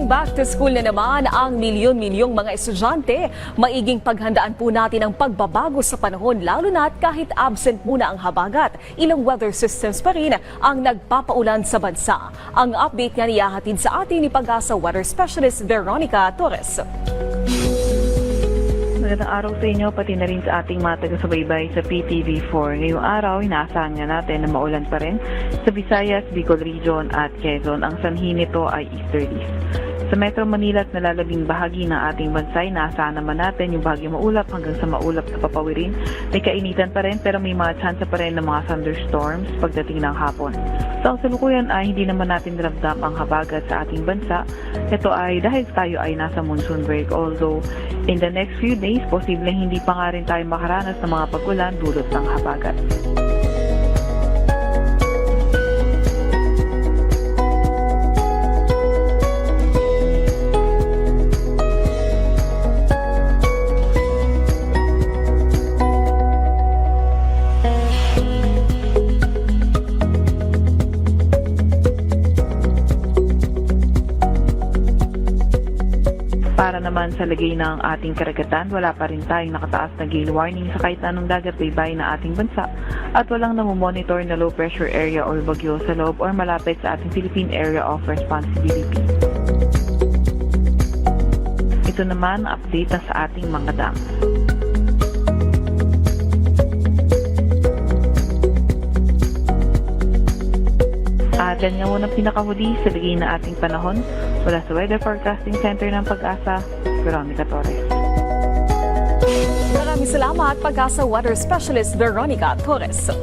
Ngayong back to school na naman ang milyon-milyong mga estudyante, maiging paghandaan po natin ang pagbabago sa panahon lalo na't kahit absent muna ang habagat. Ilang weather systems pa rin ang nagpapaulan sa bansa. Ang update nga niyahatid sa atin ni Pag-asa weather specialist Veronica Torres. Magandang araw sa inyo, pati na rin sa ating mga taga-subaybay sa PTV4. Ngayong araw, inaasahan nga natin na maulan pa rin sa Visayas, Bicol Region at Quezon. Ang sanhi nito ay easterlies. Sa Metro Manila at nalalabing bahagi ng ating bansa, inaasahan naman natin yung bahagi maulap hanggang sa maulap na papawirin. May kainitan pa rin pero may mga tsansa pa rin ng mga thunderstorms pagdating ng hapon. Sa kasalukuyan ay hindi naman natin ramdam ang habagat sa ating bansa. Ito ay dahil tayo ay nasa monsoon break, although in the next few days, posibleng hindi pa nga rin tayo makaranas ng mga pag-ulan dulot ng habagat. Para naman sa lagay ng ating karagatan, wala pa rin tayong nakataas na gale warning sa kahit anong dagat baybayin ng ating bansa at walang namomonitor na low pressure area or bagyo sa loob or malapit sa ating Philippine Area of Responsibility. Ito naman update na sa ating mga dam. At yan nga muna pinakahuli sa lagay na ating panahon. Mula sa Weather Forecasting Center ng Pag-asa, Veronica Torres. Maraming salamat, Pag-asa weather specialist Veronica Torres.